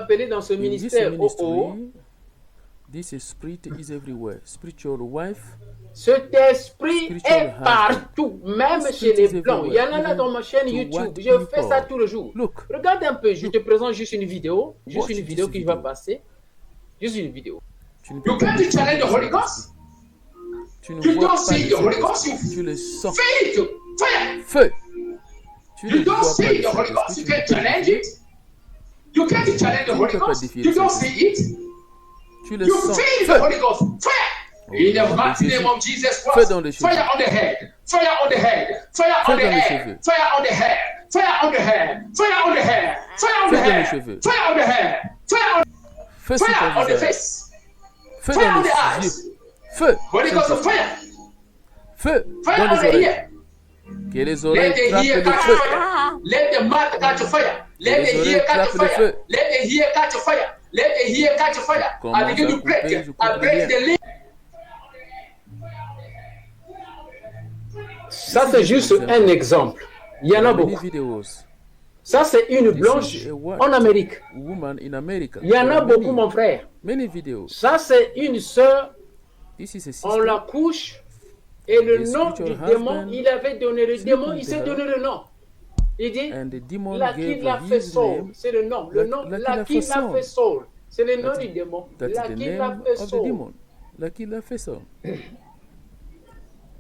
appelé dans ce In this ministère OO, ministry, this spirit is everywhere. Spiritual wife, cet esprit spiritual est husband. partout, même This chez spirit les is blancs. Il y en a là everywhere, dans ma chaîne even to YouTube. white Je fais ça people. tout le jour. Look, Regarde un peu, je te présente juste une vidéo. Juste watch une this vidéo qui va video. passer. Juste une vidéo. Tu ne You peux pas can't challenge the Holy le Ghost. Tu ne You vois don't pas see le the Holy Saint-Esprit. Ghost, Tu le sens. Feel it. Fire. Feu. Tu ne You don't vois pas see le the Holy Ghost. Saint-Esprit. You Tu ne can't peux pas challenge le it. You can't challenge the Tu ne Holy peux pas Ghost. défier You le don't Saint-Esprit. see it. Tu le You sens. feel the Feu. Holy Ghost. Fire. Au In nom the de mighty Jésus. name of Jesus Feu Christ. dans les cheveux. Fire on the head. Fire on the head. Fire Feu on the dans les head. cheveux. Fire on the head. Fire on the head. Fire on the head. Fire on Feu the dans les head. cheveux. Fire on the head. Fire Feu sur ton on the visage. face. Feu Fire dans on the les eyes. yeux. Feu. Holy Ghost of fire. Feu Fire dans on les the oreilles. ear. Que les Let oreilles the frappent ear le catch feu. fire. Let the mouth catch fire. Let les the oreilles ear catch clappent le fire. feu. Let the ear catch fire. Let the ear catch fire. I Commence begin à to couper, break. je I coupe break les the limb. Ça, c'est juste un exemple. Il y en a Many beaucoup. videos. Ça, c'est une This blanche is a white en Amérique. woman in America. Il y en There a are beaucoup, mon frère. many videos. Ça, c'est une sœur. This is a On sister. la couche. Et le The nom spiritual du démon, husband il avait donné le sleeping démon, il with s'est her. donné le nom. Il dit, And the demon là qui gave l'a fait his Saul, name. c'est le nom. Le nom, Là là qui l'a fait Saul, c'est le nom That du is- démon. That's Là the qui l'a name fait of the Saul. demon. Là qui l'a fait ça.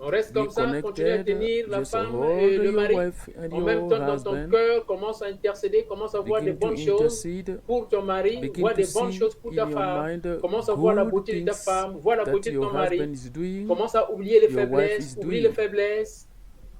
On reste comme Be ça, continue à connected, tenir la just femme hold et le your mari. wife and En même your temps, dans ton husband. cœur, commence à intercéder, commence à voir des Begin to bonnes choses intercede. pour ton mari, Begin vois to des bonnes see choses pour ta in your femme. mind Commence à voir la good beauté de ta things femme, vois la that beauté de your ton mari. husband is doing. Commence à oublier les your wife faiblesses, is oublie doing. les faiblesses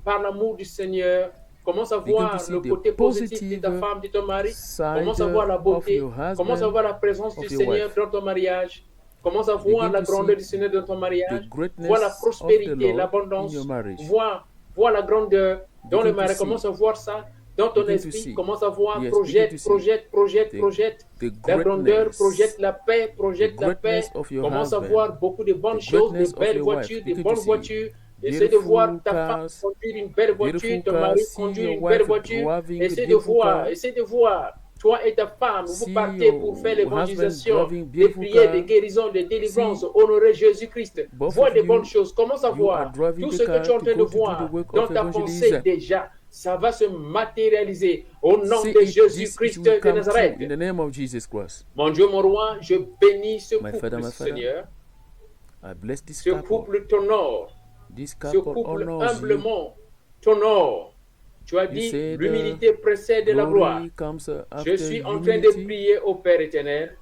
par l'amour du Seigneur. Commence à Begin voir to see le the côté positif de positive ta femme, de ton mari. side Commence à voir la of beauté. your husband, Commence à voir la présence of du your Seigneur wife. dans ton mariage. Commence à voir Begin la to grandeur see du Seigneur dans ton mariage. the greatness Vois la of the prospérité, Lord l'abondance. in your marriage. Vois la grandeur dans Begin le to mariage. see. Commence à voir ça dans ton Begin to esprit. see. Commence à voir, Yes, projette, begin to see. projette. The La grandeur, greatness. projette la paix, projette The la paix. greatness of your Commence à husband. voir beaucoup de bonnes The choses, greatness de of belles your wife. voitures, de Begin to bonnes see. voitures. Essaie de Beautiful voir ta femme cars, conduire une belle voiture, beautiful ton mari cars, see conduire your une belle wife voiture. driving a Essaie de beautiful voir, car. essaie de voir. Toi et ta femme, vous See partez your pour faire husband l'évangélisation, driving des beautiful prières, car. des guérisons, des délivrances, See honorer Jésus-Christ. both Vois of des you, bonnes choses. Commence à you voir are driving tout the ce que car tu es en to train de go to do voir the work dans of ta pensée evangelism. déjà. Ça va se matérialiser au nom See de it, this Jésus-Christ will de come true Nazareth. in the name of Jesus Christ. Mon Dieu, mon roi, je bénis ce My couple, Father, Seigneur. I bless this Ce couple. couple t'honore. This Ce couple couple honors you. humblement t'honore. Tu as You dit, said, l'humilité précède la gloire. glory comes Je after suis en train de humility. prier au Père éternel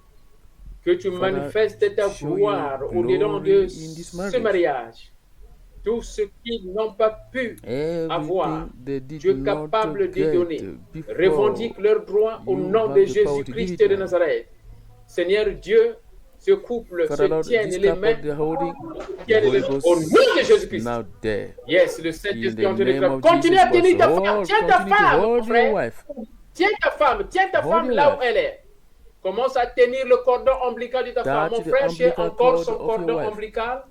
que tu Father, manifestes ta show gloire your au-dedans glory de in this ce marriage. mariage. Tout ce qu'ils n'ont pas pu avoir, Everything they did tu es not capable de get donner. before. Revendique leurs droits au You nom have de the power to give Jésus-Christ it de now. Nazareth. Seigneur Dieu, ce couple Father se Lord, tienne this les couple mains, they're holding, the tienne les Holy mains Ghost au nom de Jésus-Christ. now there. Yes, le In Saint-Esprit the en train de name faire. of Continue Jesus à tenir Christ. ta femme. Tiens ta Continue to femme, mon hold your frère. wife. Tiens ta Hold femme your là wife. où elle est. Commence à tenir le cordon ombilical de ta femme. Touch Mon the frère, j'ai umbilical encore cord son of your cordon wife. ombilical.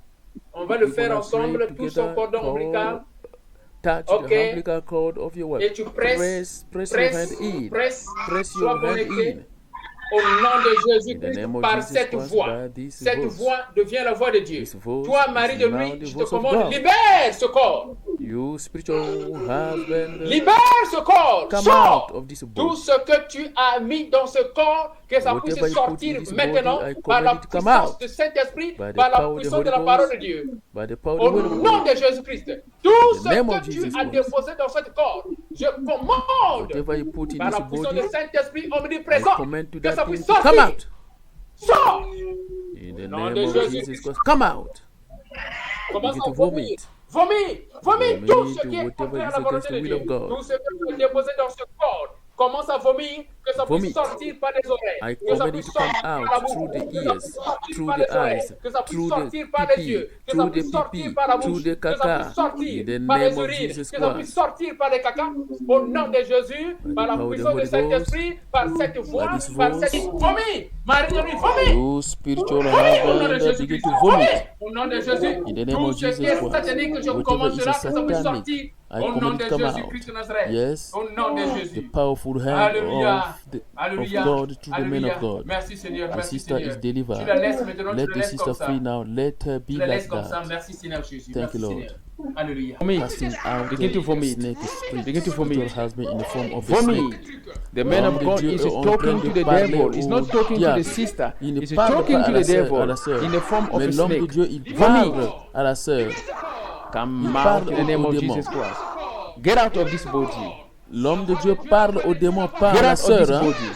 On va le We're faire gonna ensemble, pray tout son together. cordon ombilical. Touch Ok. the umbilical cord of your wife. Et tu presses, Press your hand in. presse, Press sois your hand connecté. in. Au nom de In the Jésus-Christ, name of par Jesus cette Christ, voix. by this Cette voice. voix devient la voix de Dieu. This voice Toi, mari is de now lui, the je te voice of commande, God. libère ce corps. You spiritual husband, Libère ce corps. come Sors. out of this Tout body. ce que tu as mis dans ce corps, que ça puisse Whatever you put in sortir this maintenant body, I par la command it to come puissance out. du Saint-Esprit, By the par la power of the puissance de Holy la parole de Ghost, Dieu. by the power of Au the Word of nom God. de Jésus-Christ, tout In the ce name of que tu Jesus as Christ. déposé dans ce corps, je commande Whatever you put in par la this puissance body, du Saint-Esprit I omniprésent command to que ça that puisse thing to come sortir. out. Sors. In the Nom name de of Jésus Jesus Christ. Christ, come out. Commence Begin à to vomir. vomit. Vomis tout ce to qui est whatever contraire à is la volonté against de the will Dieu. of God. Tout ce que tu as déposé dans ce corps, commence à vomir, que ça puisse Vomit. sortir par les oreilles. I Que ça command it puisse to come sortir par out la bouche. through the Que ça ears, puisse sortir through par the les oreilles. eyes, Que ça puisse through the sortir par les pee, yeux. Que ça through the puisse sortir pee, par la through bouche. the Que ça caca. puisse sortir In the par les name of urines. Jesus Que ça puisse Christ. sortir par les caca. Au nom de Jésus, By the par la power of the puissance du Holy Saint-Esprit, par cette voix, this par voice. cette vomi. Marie de lui, vomi. You spiritual Vomi au nom de husband, begin Jésus-Christ. to Vomi vomit. au Au nom de Jésus, In the name tout of ce qui Jesus est Christ, satanique, je whatever commande is cela, a que ça puisse satanic, sortir. I Au nom command de it come Jésus-Christ de out. Nazareth. Yes, Au nom de the Jésus. powerful hand Alléluia. of Alléluia. God to the man Alléluia. of God. Merci Seigneur. The Merci sister is Seigneur. Tu delivered. la laisses maintenant, tu Let la the laisses sister comme ça. free now. Let her Tu be la like laisses comme ça. that. Merci Seigneur Jésus. Thank Merci you, Lord. Seigneur. Alléluia. Casting out Begin to the vomit. snake spirit. Begin to vomit. Your husband in the form of a Vomit. snake. The man of God is talking to the devil. He's not talking to the sister. He's talking to the devil in the form of Mais a l'homme de snake. Dieu, il Vomit. parle à la sœur. Come Il out parle in the name au of démon. Jesus Christ. Get out of this body. L'homme de Dieu parle au démon, pas Get à la out of this sœur. Hein? body.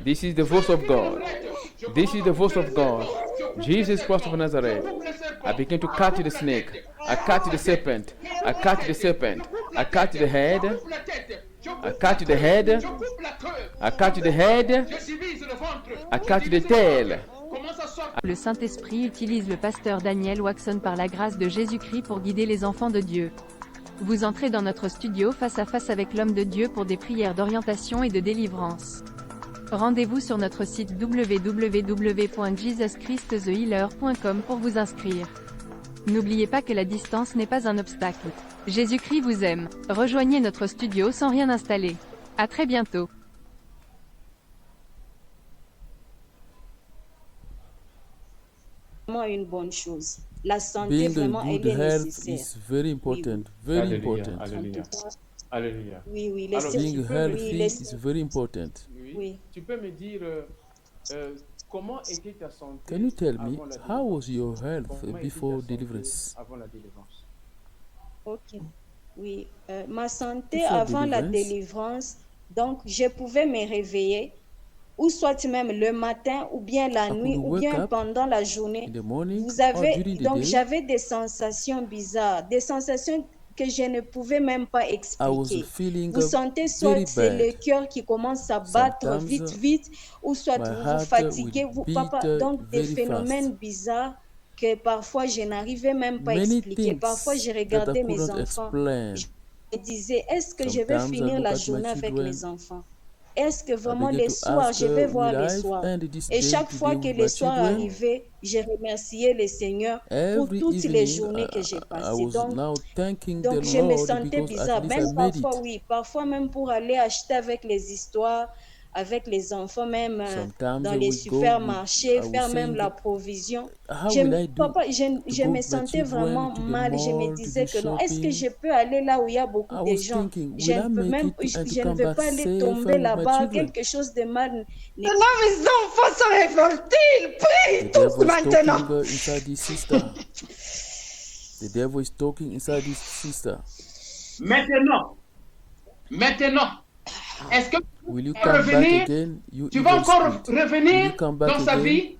This is the voice of God. This is the voice of God. Jesus Christ of Nazareth. I begin to catch the snake. I catch the serpent. I catch the serpent. I catch the head. I catch the head. I catch the head. I catch the tail. Le Saint-Esprit utilise le pasteur Daniel Waxon par la grâce de Jésus-Christ pour guider les enfants de Dieu. Vous entrez dans notre studio face à face avec l'homme de Dieu pour des prières d'orientation et de délivrance. Rendez-vous sur notre site www.jesuschristthehealer.com pour vous inscrire. N'oubliez pas que la distance n'est pas un obstacle. Jésus-Christ vous aime. Rejoignez notre studio sans rien installer. À très bientôt. Une bonne chose. La santé Being vraiment in elle good est health nécessaire. is very important. Very Alléluia. important. Alléluia. Alléluia. Oui, oui, Alors, Being healthy les- is very important. Oui. Oui. Tu peux me dire comment était ta santé Can you tell me avant la how was délivrance? your health Comment était before ta santé deliverance? avant la délivrance? Ok. Oui, ma santé Before avant la deliverance. délivrance, donc je pouvais me réveiller, ou soit même le matin, ou bien la I nuit, could ou wake bien up pendant la journée. in the morning Vous or avez, during the donc day. j'avais des sensations bizarres, des sensations que je ne pouvais même pas I was expliquer. feeling Vous sentez soit very c'est le bad. cœur qui commence à battre Sometimes, vite, vite, ou soit my vous vous heart fatiguez, will vous, beat, donc des very phénomènes fast. bizarres que parfois je n'arrivais même pas à Many expliquer. Parfois je things that I regardais mes couldn't enfants, explain. je me disais, est-ce que je vais Sometimes I finir look la at my journée avec children. mes enfants? Est-ce que I vraiment begin les to soirs, ask je vais voir will les I soirs? end this Et day chaque fois today que with les my soirs children? arrivaient, je remerciais le Seigneur pour Every toutes les evening, journées que j'ai I passées. was now thanking Donc the je me Lord sentais because at bizarre. least I Même made parfois, it. oui, parfois même pour aller acheter avec les histoires, avec les enfants, même Sometimes dans I les will go with, supermarchés, I faire was même la saying, provision. how Je, will I do papa, je to me go with my sentais vraiment children to the mal. Je me mall to disais do que non, est-ce que shopping? je peux aller là où il y a beaucoup I de was gens? thinking, Je will I ne peux make même, it and to je ne come veux back pas aller safe tomber with my là-bas. children? Quelque chose de mal. Là, mes enfants sont révoltés. Ils The prient tous devil is maintenant. talking inside this sister. The devil is talking inside this sister. Maintenant, est-ce que Will you tu come vas back revenir? again, you Tu vas evil encore spirit? Will revenir you come back dans sa again? vie?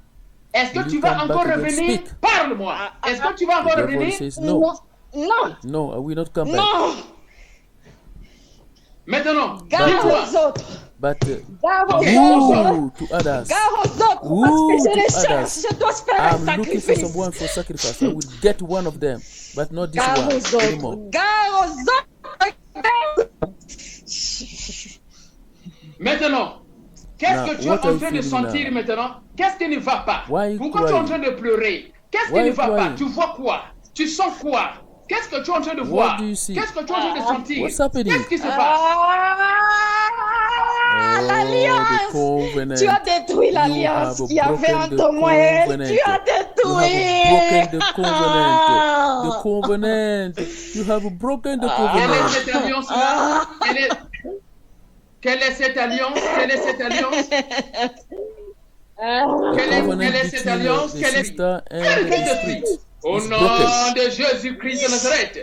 Est-ce que Will tu you vas come encore back again? revenir? Speak. Parle-moi. Est-ce que tu vas The encore devil revenir? says Non, no. non, No, I will not come back. non. Maintenant, Gare dis-moi. aux autres. But Gare aux autres. who to others? Gare aux autres. Who Parce que je to les cherche. others? Je dois faire un I'm looking for sacrifice. someone for sacrifice. I will get one of them, but not this Gare one aux autres. anymore. Gare aux autres. Maintenant, qu'est-ce Now, que tu es what are en you train de feeling sentir now? maintenant? Qu'est-ce qui ne va pas? Why you Pourquoi tu es en crying? train de pleurer? Qu'est-ce qui Why ne you va pas? crying? Tu vois quoi? Tu sens quoi? Qu'est-ce que tu es en train de What voir? do you see? Qu'est-ce que tu es en train de sentir? What's happening? Qu'est-ce qui se passe? Ah, Oh, the l'alliance. covenant. Tu as détruit l'alliance have qu'il y avait broken the entre moi et elle. covenant. Tu as You have détruit. broken the covenant. The covenant. You have broken the Quelle est covenant. cette alliance-là? Quelle est cette alliance? Quelle est cette alliance? The Quelle est covenant cette between alliance? the Quelle est... sister and Quelle the est spirit Au is nom broken. de Jésus-Christ de Nazareth.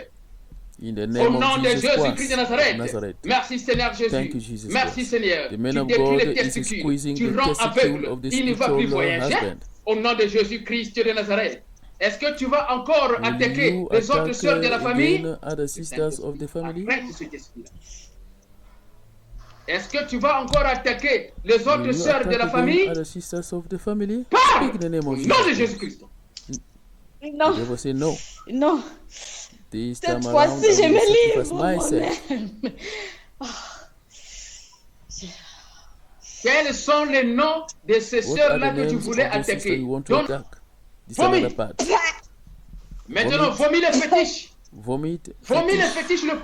In the Au name nom of de Jesus Jésus-Christ Christ de of Nazareth. Nazareth. Merci Seigneur Jésus. Thank you, Jesus Merci Christ. Seigneur. The Tu man of détruis God les is testicules. squeezing Tu the rends testicle aveugle. of the Il ne va plus spiritual voyager. husband. Au nom de Jésus-Christ de Nazareth. Est-ce que tu vas encore Will attaquer you les autres attack sœurs de la famille? again other sisters of the family? Arrête cet esprit-là. Est-ce que tu vas encore attaquer les Will autres you sœurs de attack la again famille? other sisters of the family? Parle! Speak in the name Au of nom de Jesus Christ. Jésus-Christ. Non, The devil say no. non. This time Cette around, fois-ci, je I will me sacrifice livre myself. moi-même. Quels sont les noms de ces What are sœurs-là the que tu names voulais of the sisters attaquer? you want to Donne- attack? This Vomit. another part. Maintenant, vomis les fétiches. Vomit. Vomis les fetish, fétiches, le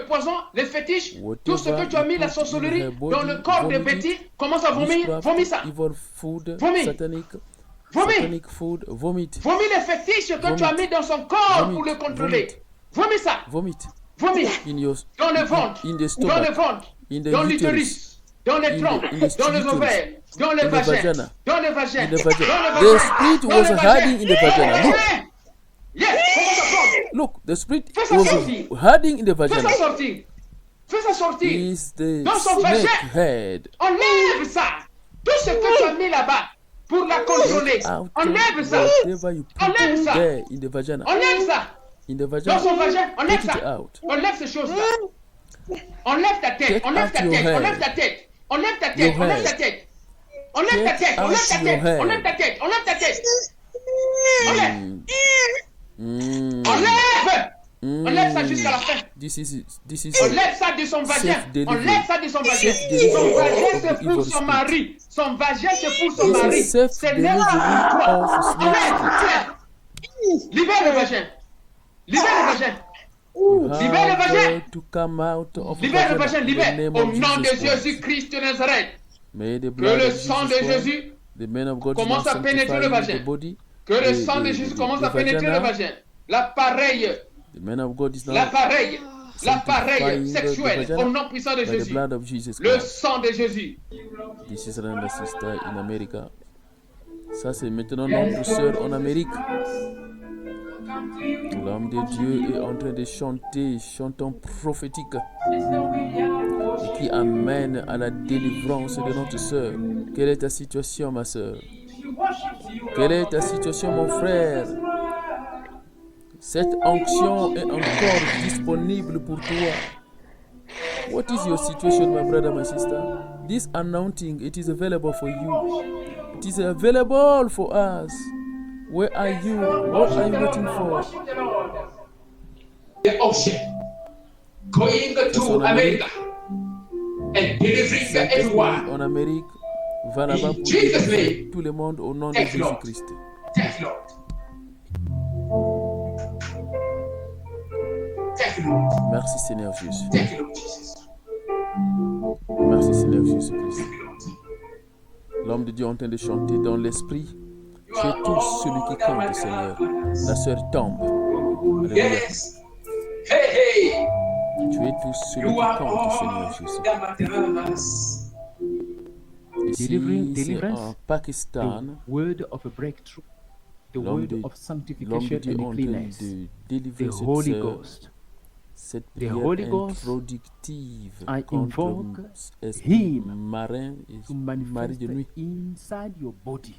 poison, les fétiches, tout ce que tu as mis, la sorcellerie, dans le corps des Betty, commence à vomir, witchcraft, vomis ça. evil food, Vomit. satanic Vomis. food, vomit. Vomis les fétiches que Vomit. tu as mis dans son corps Vomit. pour le contrôler. Vomis ça. Vomit. Vomis. In your Dans le ventre, in the dans le stomach, ventre, in the dans uterus, l'utérus, dans les in the- trompes, in the dans les uterus, ovaires, dans le in the vagin, vagina, dans le vagin, in the vagina. dans le The vagin, spirit dans was le vagin. hiding in the vagina. Look. Yes, commence à prendre. Look, the spirit Fais ça was sortir. hiding in the Fais ça vagina. sortir. Fais ça sortir. Is the Dans son snake vagin. head. Enlève ça. Tout ce que tu as mis là-bas pour la contrôler. Out Enlève ça. whatever you put Enlève ça. there in the vagina. Enlève ça. In the Dans vagina. son vagin, enlève Take it ça. out. Enlève ces choses-là. Enlève ta tête. Take Enlève out ta your tête. head. Enlève ta tête. Enlève ta Your tête. Enlève head. ta tête. Enlève ta Take tête. out Enlève ta your tête. head. Enlève ta tête. Enlève ta tête. Enlève. Mm. Enlève. Mm. Enlève ça jusqu'à la fin. This is Enlève ça de son vagin. Self-delivery. Enlève ça de son vagin. Self-delivery Son vagin, of c'est the pour evil son spirit. mari. Son vagin, c'est pour son This mari. is C'est self-delivery là. of snake Enlève. Libère le vagin. Libère le vagin. You Libère le have vagin. got to come out of the Libère le vagina vagin. in the Libère. name Au of nom de Jesus Christ. Jésus-Christ de Nazareth. May the Que blood le of sang de Jesus Christ, Jésus, the man of God, commence à pénétrer le vagin. the body. que le the- sang de the- Jésus the- commence the à pénétrer le vagina. vagin. L'appareil, The man of God is now l'appareil, l'appareil sanctifying the sexuel vagina au nom puissant de by the Jésus. blood of Jesus Le Christ. sang de Jésus. This is another sister in America. Ça, c'est maintenant notre sœur en Amérique. L'homme de Dieu est en train de chanter, chantant prophétique, et qui amène à la délivrance de notre sœur. Quelle est ta situation, ma sœur? Quelle est ta situation, mon frère? Cette onction est encore disponible pour toi. What is your situation, my brother, my sister? This anointing, it is available for you. It is available for us. Where are you? What are you waiting for? The ocean, going to America and delivering Saint-Esprit everyone. en Amérique va là-bas pour Jesus' délivrer name. tout le monde au nom de Thank you, Lord. Jésus-Christ. Thank you, Lord. Thank you, Lord. Merci Seigneur Jésus. Thank you, Lord Jesus. Merci Seigneur Jésus-Christ. Thank you, Lord. L'homme de Dieu est en train de chanter dans l'esprit. Tu es tout celui qui compte, Seigneur. La sœur tombe. Alléluia. Yes. Hey, hey. Tu es tout celui You qui are compte, Seigneur all Jésus. that matters. Ici, c'est Deliverance, en Pakistan. the word of a breakthrough, the L'homme word de, of l'homme de sanctification Dieu est en and train cleanness, de the délivrer cette Holy sœur. Ghost. Cette The prière Holy Ghost, introductive I contre invoke esprit him marin et to mari manifest de nuit. inside your body.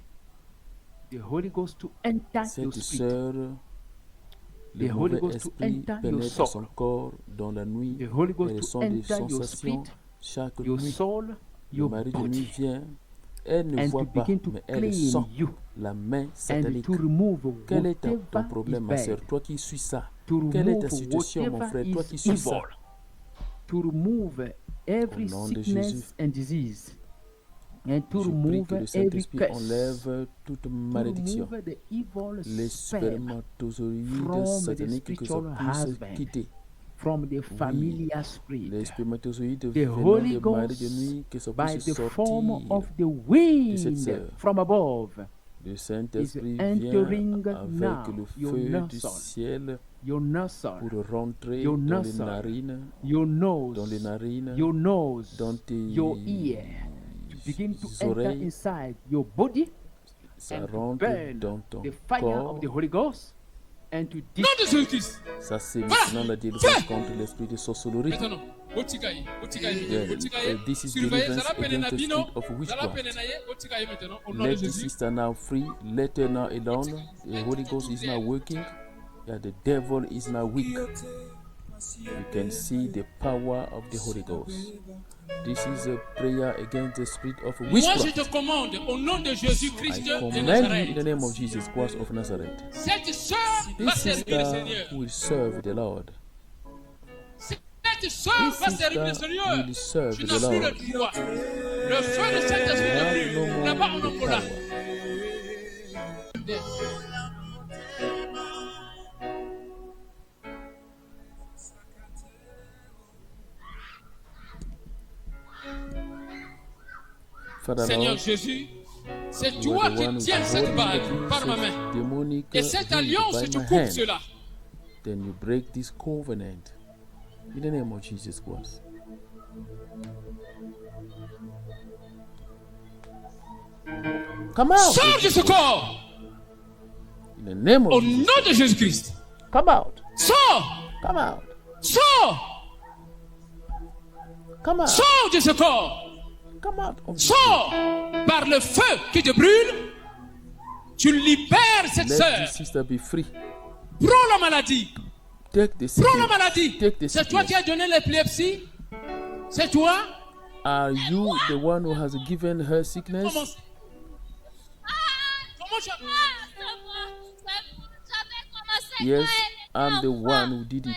The Holy Ghost to enter your Cette spirit. sœur, The le Holy mauvais Ghost to esprit enter your pénètre soul. son corps dans la nuit. The Holy Et Ghost elles to sont des enter your sensations spirit, chaque your nuit. soul, Le your mari de nuit body, vient. Elle ne and voit to pas, begin to mais elle clean sent you la main and satanique. to remove Quel est ton whatever problème, is ma sœur? bad, Toi qui suis ça. to Quelle est ta remove situation, mon whatever frère? Toi is qui suis ça. evil, to remove every Au nom de sickness Jésus. and disease, and to Je prie remove que le every Saint-Esprit curse, enlève toute to malédiction. remove the evil Les sperm spermatozoïdes from the sataniques que ça spiritual puisse husband, quitter. from the familiar spirit, Les spermatozoïdes the venant Holy des maris de Ghost nuit que ça by puisse the form sortir. of the cette wind sœur. from above. Le Saint-Esprit is vient entering avec now le your feu du nostril, ciel your nostril, pour rentrer your dans les nostril, narines, your dans les nose, narines, your nose, dans tes your ear, to begin to enter oreilles. inside your body Ça and to rentre burn dans ton the fire corps. of the Holy Ghost and to Ça, c'est maintenant la délivrance contre l'esprit de sorcellerie. Maintenant, otikaye, otikaye, Yeah, otikaye. this is Surveillez, deliverance zala pene against na the bino, spirit of zala witchcraft. pene na ye, otikaye maintenant, au nom de Let the Jésus. sister now free. Let her now alone. The Holy Ghost is now working. Yeah, the devil is now weak. You can see the power of the Holy Ghost. This is a prayer against the spirit of Moi, je witchcraft. te commande, au nom de Jésus-Christ I de command you in the Nazareth, name of Jesus Christ of Nazareth. cette sœur va This servir le sister Seigneur. will serve the Lord. Cette sœur This va servir le sister Seigneur. will serve Tu the n'as plus Lord. le droit. Le feu de You Saint-Esprit have ne no plus. more Là-bas en the Angola. power. Father Seigneur Lord, Jésus, c'est you toi are the qui one who tiens cette holds bague par ma main. this demonic Et cette ring alliance, by tu my coupes hand. cela. Then you break this covenant in the name of Jesus Christ. Come out Sors de ce corps in the name of au Jesus. nom de Jésus-Christ. Come out. Sors, Come out. sors, Come out. sors de ce corps. Come out of this Sors par le feu qui te brûle. Tu libères cette Let sœur. this sister be free. Prends la maladie. Take the Prends la sickness. maladie. Take the C'est toi sickness. qui as donné l'épilepsie. C'est toi. Are you the one who has given her sickness? Comment tu as... Yes, I'm the one who did it.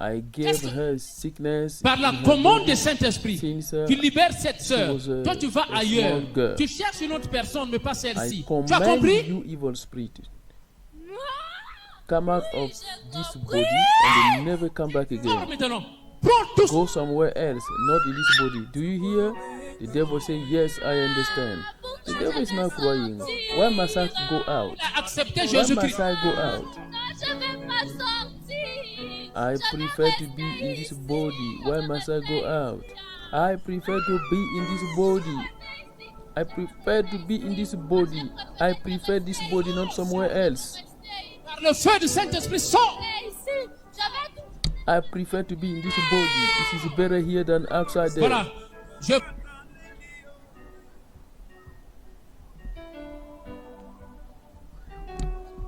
I gave her sickness Par la in her commande body du Saint-Esprit, since tu libères cette sœur. was a- Toi, tu vas a ailleurs. small girl. Tu cherches une autre personne, mais pas I celle-ci. Tu as command compris? you, evil spirit, come out of this body and never come back Sors again. maintenant. Prends tout. Go somewhere else, not in this body. Do you hear? The devil say, yes, I understand. The devil is now crying. Why must I go out? Accepter Why Jésus-Christ. must I go out? I prefer to be in this body. Why must I go out? I prefer to be in this body. I prefer to be in this body. I prefer this body, not somewhere else. Par le feu du Saint-Esprit, sors. I prefer to be in this body. It is better here than outside there. Voilà. Je...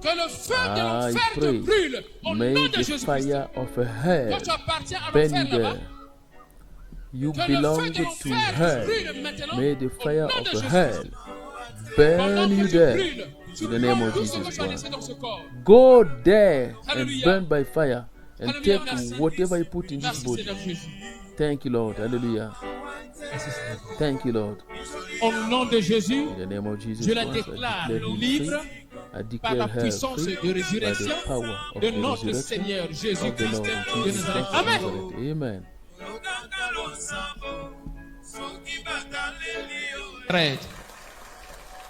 Que le feu de I l'enfer te pray, brûle au may nom de the Jésus-Christ. fire of hell Toi, tu appartiens à burn l'enfer là-bas. there. You Que le belong feu de to l'enfer te hell. brûle maintenant. May the au fire nom de of Jésus-Christ. hell Pendant burn que you tu there. brûles, tu In the name of prends tout ce Jesus que tu as laissé Christ. dans ce corps. Go there and Hallelujah. burn by fire and Hallelujah, take merci. whatever you put in this Merci body. Seigneur Jésus. Thank you, Lord. Hallelujah. Thank you, Lord. Au nom de Jésus, In the name of Jesus je la Christ, déclare I declare you libre free. I par declare la her puissance free de by résurrection the power of de the notre resurrection Seigneur of the Jésus-Christ Lord de Jesus Nazareth. Christ of Amen. Nazareth. Amen. Arrête.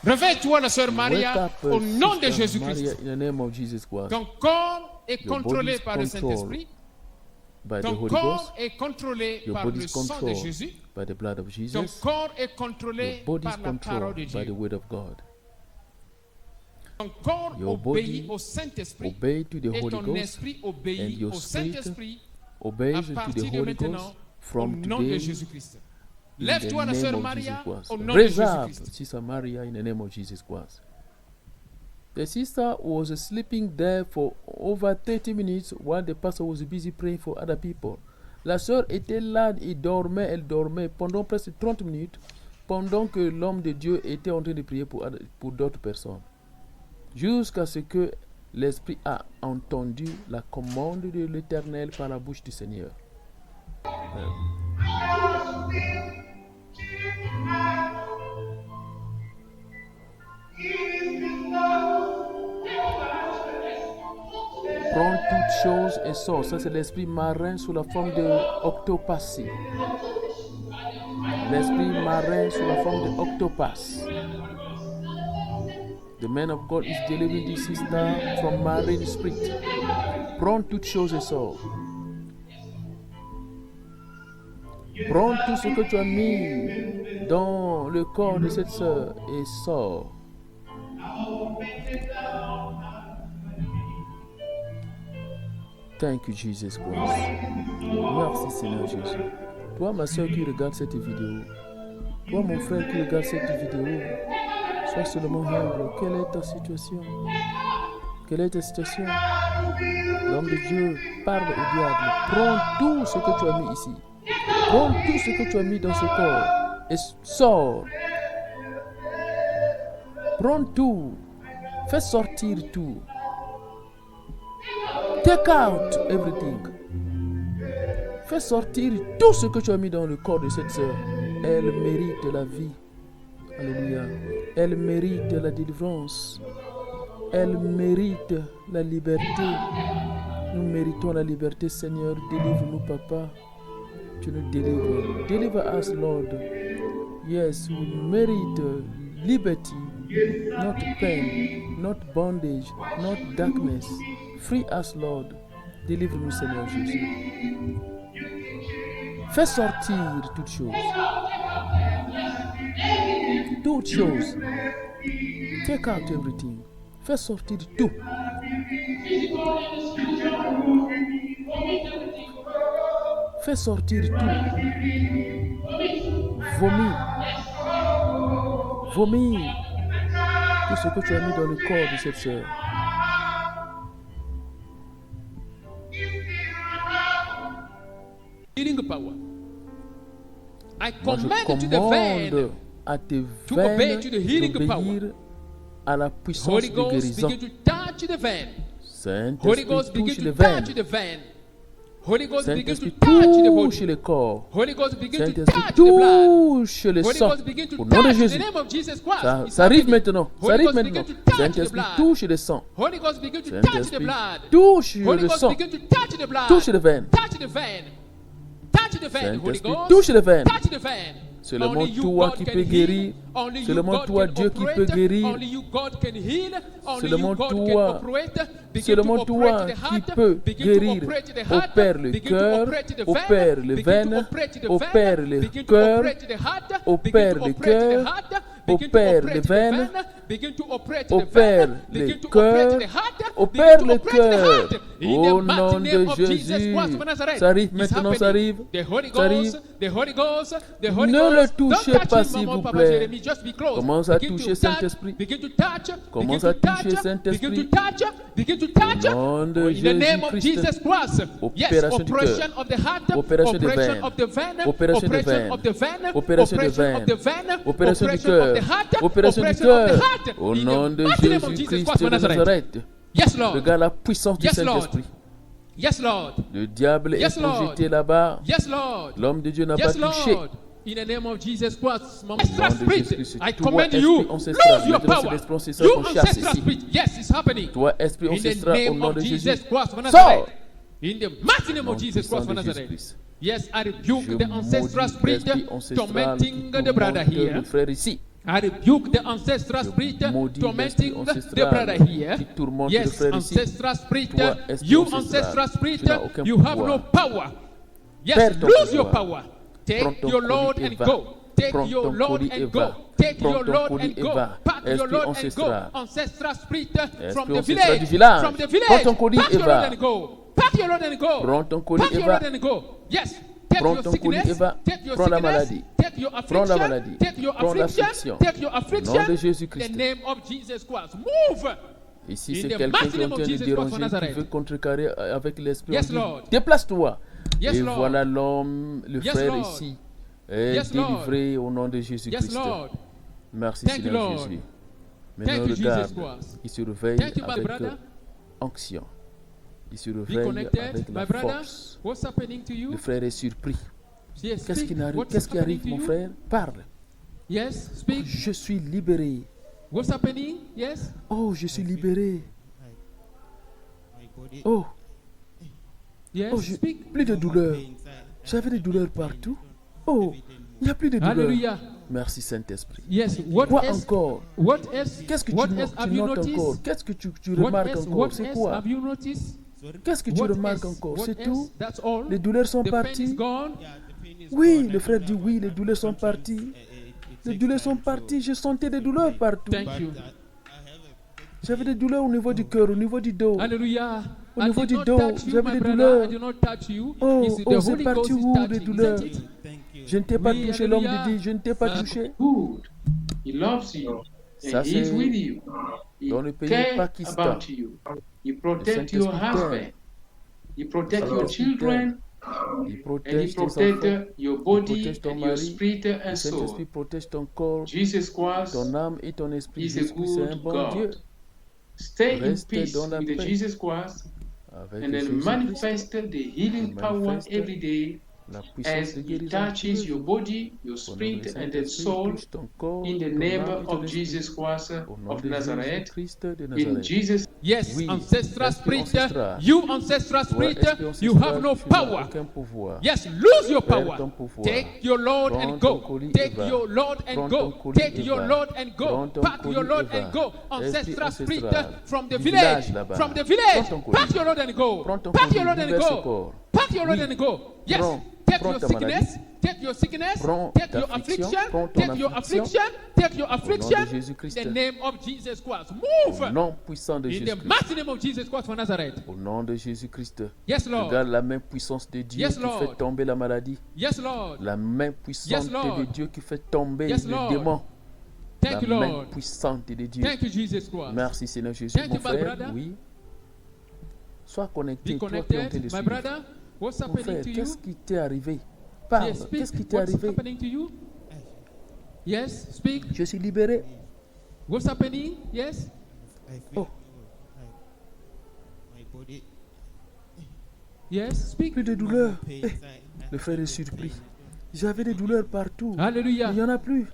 Réveille-toi, la sœur Wake Maria, up, au nom de Sister Jésus-Christ. Maria, in the name of Jesus Christ. Ton corps est Your contrôlé body is par le controlled Saint-Esprit. by the Ton Holy corps Ghost. est contrôlé Your par body le is sang de controlled Jésus. by the blood of Ton Jesus. corps est Your contrôlé body is par la parole controlled de by the Dieu. word of God. Ton corps Your obéit body au Saint-Esprit obey to the et Holy ton Ghost, esprit and obéit your au spirit Saint-Esprit obeys à to the partir de Holy maintenant Ghost au from nom de today. Jésus-Christ. In the Lève-toi, la name sœur of Maria, Jesus Christ. au nom de Raise up, Jésus-Christ. Sister Maria, in the name of Jesus Christ. The sister was sleeping there for over 30 minutes while the pastor was busy praying for other people. La sœur était là, elle dormait pendant presque 30 minutes pendant que l'homme de Dieu était en train de prier pour d'autres personnes. Jusqu'à ce que l'Esprit a entendu la commande de l'Éternel par la bouche du Seigneur. Prends toutes choses et sort. Ça, c'est l'esprit marin sous la forme de octopathie. L'esprit marin sous la forme de octopath. The man of God is delivering this sister from marine spirit. Prends toutes choses et sort. Prends tout ce que tu as mis dans le corps de cette sœur et sort. Thank you, Jesus Christ. Merci, Seigneur Jésus. Toi, ma soeur qui regarde cette vidéo, toi, mon frère qui regarde cette vidéo, sois seulement humble. Quelle est ta situation? Quelle est ta situation? L'homme de Dieu parle au diable. Prends tout ce que tu as mis ici. Prends tout ce que tu as mis dans ce corps et sors. Prends tout. Fais sortir tout. Take out everything. Fais sortir tout ce que tu as mis dans le corps de cette sœur. Elle mérite la vie. Alléluia. Elle mérite la délivrance. Elle mérite la liberté. Nous méritons la liberté, Seigneur. Délivre-nous, Papa. Tu nous délivres. Deliver us, Lord. Yes, we merit liberty, not pain, not bondage, not darkness. Free us, Lord. Délivre-nous, Seigneur Jésus. Fais sortir toutes choses. Toutes choses. Take out everything. Fais sortir tout. Fais sortir tout. Vomis. Vomis tout ce que tu as mis dans le corps de cette sœur. Healing power. I Moi, je command to the commande vein à tes to obey veines to the healing d'obéir à la puissance Holy de Ghost guérison. begin to touch the vein. Holy Saint-Esprit Ghost begin touche to les touch veines. the vein. Holy Ghost begin to Saint-Esprit touch the touche body. les corps. Holy Ghost begin to Saint-Esprit touch the blood. touche le Holy sang. Ghost begin to Au nom de touch in Jésus. the name of Jesus Christ. Ça, It's ça arrive happening. maintenant. Ça Holy arrive Ghost maintenant. begin to touch the Saint-Esprit blood. touche le sang. Holy Ghost begin to touch the Saint-Esprit blood. touche Holy le Ghost sang. begin to touch the blood. Touche les veines. Touch the vein. Touch the vein. Holy Saint-Esprit Ghost. touche les veines. Touch the vein. Seulement Only you, toi God, qui can peux heal. guérir. Only Seulement you, God, toi, can Dieu, qui operate. peut guérir. Only you, God, can heal. Only Seulement you, God, can toi, operate. Begin seulement to toi operate the qui heart. peux Begin to guérir. operate the heart. Opère le Begin to cœur, operate the opère vein. les Begin to veines, operate the opère vein. le Begin to cœur, operate the heart. opère Begin le to operate the cœur, heart. Begin to opère operate les the veines, vein. Begin to operate the opère vein. les Begin to cœurs, operate the heart. opère Begin to le operate the cœur. heart. In Au the mighty nom name de of Jesus Jésus. Christ of Nazareth. Ça arrive It's maintenant, ça happening. arrive. The Holy Ça arrive. Ghost, the Holy Ghost, the Holy Ne Ghost. le touchez Don't touch pas, him, s'il Maman, vous Papa plaît. Jérémie. Just be close. Commence à Begin to toucher touch, Saint-Esprit. Begin to touch. Commence Begin à to toucher touch. Saint-Esprit. Begin to touch. Begin to touch. Au nom de In the name of Jésus-Christ. Jesus Christ. Yes, Opération du operation cœur. of the heart. Opération des Operation veines. of the vein. Opération des veines. of the vein. Opération des of veines. the vein. Opération du of cœur. the heart. Opération du of the cœur. heart. Au In nom the de mighty name of Jesus Jésus-Christ Christ de of Nazareth. Nazareth. Yes, Lord. Regarde la puissance du Yes, Lord. Saint-Esprit. Yes, Lord. Le diable Yes, est Lord. projeté là-bas. Yes, Lord. L'homme de Dieu n'a Yes, pas touché. Lord. In the name of Jesus Christ, Au nom ancestral de spirit, Jésus-Christ. I Toi, command esprit you, ancestral, lose your maintenant c'est power. l'esprit ancestral You qu'on chasse ancestral ici. spirit, yes, it's happening. Toi, esprit In the ancestral, au name nom of de Jesus Jésus. Christ of Sors! Nazareth. In the mighty name Au of Jesus Christ of nom de Nazareth. Jésus-Christ. Yes, I rebuke Je the ancestral maudis spirit l'esprit ancestral tormenting qui the brother tourmente here. le frère ici. I rebuke the ancestral spirit maudis tormenting l'esprit the ancestral brother here. qui tourmente le Yes, frère ici. ancestral spirit, Toi, esprit you ancestral, ancestral spirit, tu n'as aucun you have pouvoir. no power. Yes, Perds ton lose your pouvoir. power. Prends Take ton your colis load et and va. go. Take Prends your ton load colis et and go. va. Take Prends your ton load colis and et go. va. Pack your Esprit load and go. ancestral. Ancestral spirit from Esprit the ancestral du village. village. From the Prends village. ton colis Pack et your va. load and go. Pack your load and go. Prends ton colis Pack et your va. load and go. Yes. Take Prends your ton colis sickness. et va. Take your Prends la sickness. maladie. Take your Prends la affliction. maladie. Take your Prends affliction. l'affliction. Take your Au nom de affliction. Jésus-Christ. In the name of Jesus Christ. Move. Ici, In c'est the quelqu'un mighty qui est en name of train de Jesus Christ of déranger, qui Nazareth. veut contrecarrer avec l'esprit. Yes, On dit, Lord. déplace-toi. Yes, Et Lord. voilà l'homme, le Yes, frère Lord. ici, est Yes, Lord. délivré au nom de Yes, Jésus-Christ. Lord. Merci Thank you, Seigneur Lord. Jésus. Thank Maintenant, you, Jesus regarde, Christ. il se réveille Thank you, my avec brother. onction. Il se Be réveille connected, avec my la brother. force. What's happening to you? Le frère est surpris. Yes, Qu'est-ce speak. qui arrive, What's qu'est-ce qui happening arrive to mon you? frère? Parle. Yes, speak. Je suis libéré. What's happening? Yes. Oh, je suis libéré. Oh, Yes, oh, je- speak. plus de douleur. J'avais des douleurs partout. Oh, il n'y a plus de douleur. Hallelujah. Merci Saint-Esprit. Yes. What Quoi else? encore? What else? Qu'est-ce que What tu else notes, have tu you notes noticed? encore? Qu'est-ce que tu What remarques else? encore? What C'est else quoi? have you noticed? Qu'est-ce que tu What remarques else? encore? What C'est else? tout? That's all. Les douleurs sont The pain is parties? gone. Oui, le frère dit oui, les douleurs sont parties. Les douleurs sont parties. Je sentais des douleurs partout. Thank you. J'avais des douleurs au niveau du cœur, au niveau du dos. Hallelujah. Au I niveau did du not dos, touch you, j'avais my des brother. douleurs. I did not touch you. Oh, It's the oh, c'est Holy parti Ghost is où les touching, douleurs? isn't it? Je ne t'ai pas Oui, touché, l'homme alléluia. dit, je ne t'ai pas touché. Good. He loves you. Ça, And he's c'est with you. He dans le pays cares du Pakistan. about you. He protects Le your Saint-Esprit husband. He protects your Saint-Esprit children. Il And he protège tes enfants. protects your body protège ton and your mari. spirit Le and soul. Saint-Esprit protège ton corps, Jesus Christ, ton âme et ton esprit. is a Jésus-Christ, c'est un good bon God. Dieu. stay in Reste peace dans la with the paix Jesus Christ avec and then Jésus-Christ. manifest the healing power Manifeste every day La puissance as de He guérison touches your body, your au nom du spirit, and the Saint-Esprit, soul touche ton corps, in the ton name âme et ton of esprit. Jesus Christ Au nom of de Nazareth. Jésus-Christ de In Nazareth. Jesus' Yes, Oui, ancestral esprit spirit, ancestral. you ancestral Toi, spirit, esprit you ancestral, have no tu n'as power. aucun pouvoir. Yes, lose your Perds power. ton pouvoir. Take your Lord Prends and ton go. colis Take et va. your Lord and Prends go. ton colis Take et your va. Lord and go. Prends ton Pack your colis Lord et and va. go. Esprit Ancestral spirit ancestral. from the Du village. village là-bas. From the Prends village. ton colis. Pack your Lord and go. Prends ton Pack colis, your Lord and libère ce go. corps. Pack your Lord Oui. and go. Yes. Take Prends your ta sickness. maladie. Take your sickness. Prends Take ta your affliction. affliction. Prends ton Take your affliction. affliction. Take your Au nom de affliction. Jésus-Christ. In the name of Jesus Christ. Au Move. nom puissant de In the Jésus-Christ. mighty name of Jesus Christ of Nazareth. Au nom de Jésus-Christ. Yes, Lord. Regarde la main puissante de Dieu Yes, qui Lord. fait tomber la maladie. Yes, Lord. La main puissante Yes, Lord. de Dieu qui fait tomber Yes, le Lord. démon. Thank you, La main Lord. puissante de Dieu. Thank you, Jesus Christ. Merci Seigneur Jésus, Thank mon you, my frère. brother. Oui. Sois connecté, Be toi qui es en train connected, de my suivre. brother. What's Mon happening frère, to you? qu'est-ce qui t'est arrivé? Parle, Yes, speak. qu'est-ce qui t'est What's arrivé? happening to you? Yes, speak. Je suis libéré. What's happening? Yes. Oh, Yes, speak. plus de douleur. Eh, le frère est surpris. J'avais des douleurs partout. Hallelujah. Il n'y en a plus.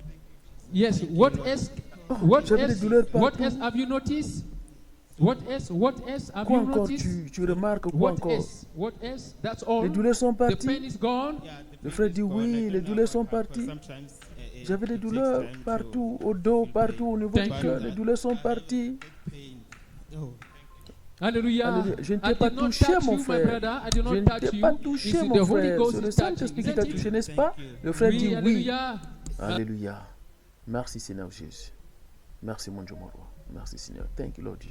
Yes. What else? j'avais des douleurs What partout. else have you noticed? What else? What else have Quoi you encore noticed? tu remarques quoi What encore? else? What else? That's all. Les douleurs sont The pain parties. is gone. Le frère dit oui, les douleurs sont parties. J'avais des douleurs partout, au dos, partout, au niveau du Thank cœur. you. Les douleurs sont parties. Hallelujah. Alléluia. Je ne I t'ai pas did not touché, touch mon you, my frère. brother. I did Je not ne touch t'ai you. pas It's touché, the mon Holy frère. Ghost C'est le is touching, Saint-Esprit qui isn't t'a it? touché, n'est-ce pas? Le frère Oui, dit oui. hallelujah. Alléluia. Merci Seigneur Jésus. Merci mon Dieu, mon roi. Merci Seigneur. Thank you, Lord